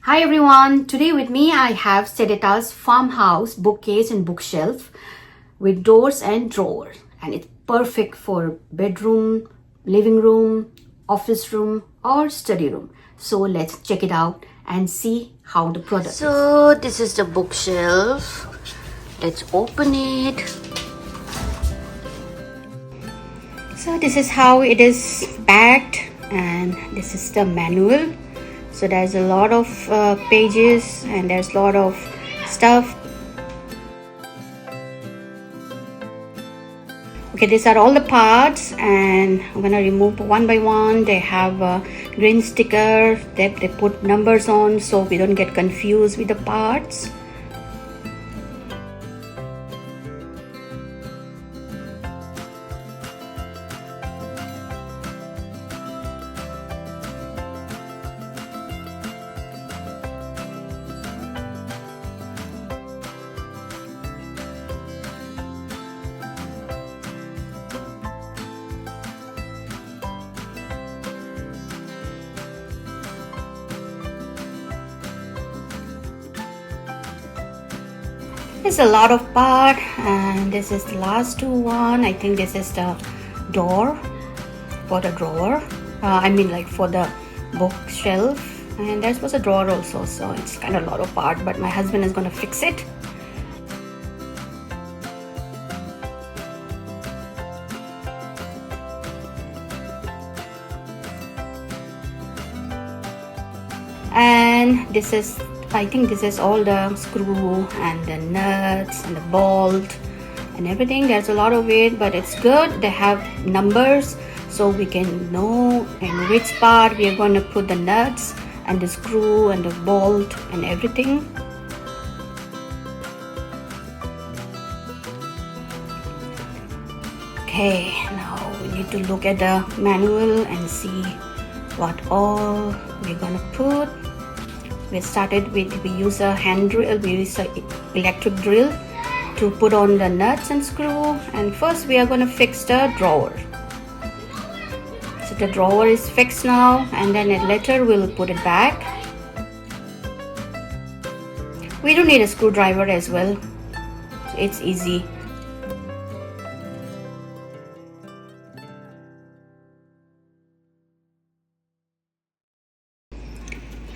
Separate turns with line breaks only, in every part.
Hi everyone, today with me I have SEDETA's Farmhouse bookcase and bookshelf with doors and drawers, and it's perfect for bedroom, living room, office room or study room. So let's check it out and see how the product is. So this is the bookshelf. Let's open it. So this is how it is packed, and this is the manual. So there's a lot of pages and there's a lot of stuff. Okay, these are all the parts, and I'm gonna remove one by one. They have a green sticker that they put numbers on so we don't get confused with the parts. There's a lot of part, and this is the last one. I think this is the door for the drawer. Like for the bookshelf, and there was a drawer also. So it's kind of a lot of part, but my husband is gonna fix it. And this is, I think this is all the screw and the nuts and the bolt and everything. There's a lot of it, but it's good. They have numbers so we can know in which part we are going to put the nuts and the screw and the bolt and everything. Okay, now we need to look at the manual and see what all we're gonna put. We started with, we use a hand drill, we use an electric drill to put on the nuts and screw. And first we are going to fix the drawer. So the drawer is fixed now, and then later we'll put it back. We don't need a screwdriver as well, so it's easy.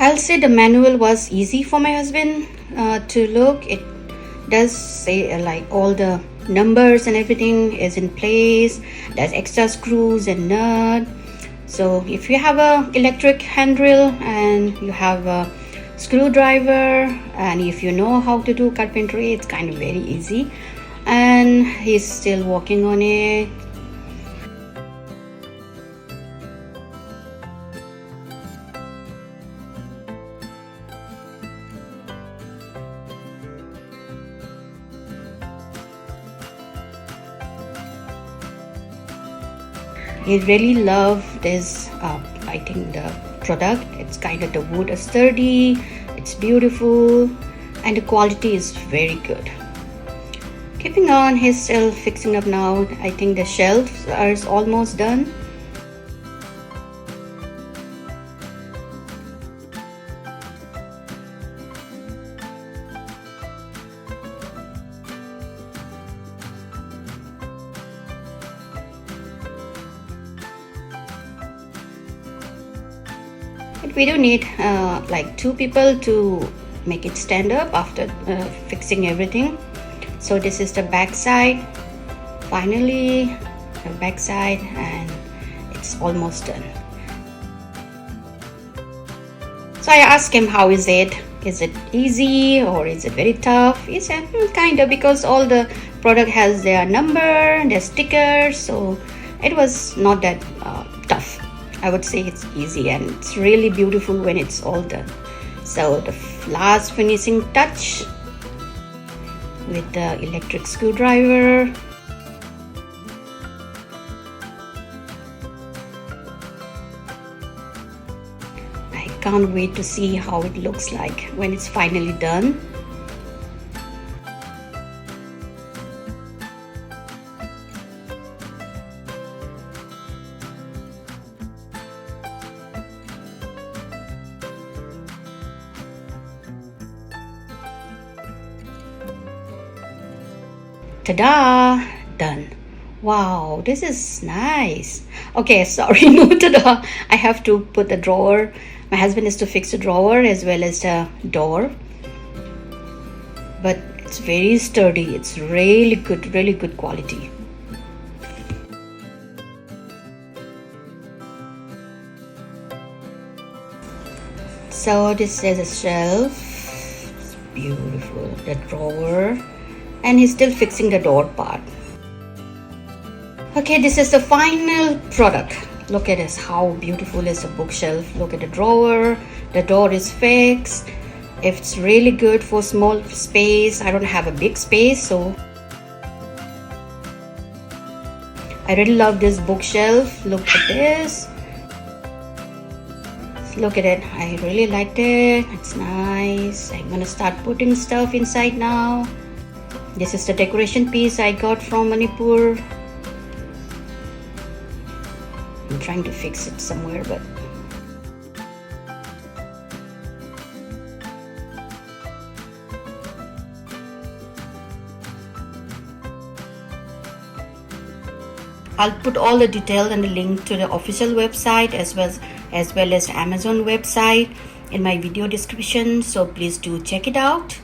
I'll say the manual was easy for my husband to look. It does say like all the numbers and everything is in place. There's extra screws and nut. So if you have a electric hand drill and you have a screwdriver, and if you know how to do carpentry, it's kind of very easy. And he's still working on it. He really loved this, I think the product. It's kind of the wood is sturdy, it's beautiful, and the quality is very good. Keeping on, he's still fixing up now. I think the shelves are almost done. We don't need like two people to make it stand up after fixing everything. So this is the back side. Finally, the back side, and it's almost done. So I asked him, how is it? Is it easy or is it very tough? He said, kind of, because all the product has their number, their stickers, so it was not that tough. I would say it's easy, and it's really beautiful when it's all done. So the last finishing touch with the electric screwdriver. I can't wait to see how it looks like when it's finally done. Ta-da! Done. Wow, this is nice. Okay, sorry, no ta-da. I have to put the drawer. My husband is to fix the drawer as well as the door. But it's very sturdy. It's really good quality. So this is a shelf. It's beautiful. The drawer. And he's still fixing the door part. Okay, this is the final product. Look at this. How beautiful is the bookshelf. Look at the drawer. The door is fixed. It's really good for small space. I don't have a big space, so I really love this bookshelf. Look at this. Look at it. I really liked it. It's nice. I'm gonna start putting stuff inside now. This is the decoration piece I got from Manipur. I'm trying to fix it somewhere, but I'll put all the detail and the link to the official website as well as Amazon website in my video description, so please do check it out.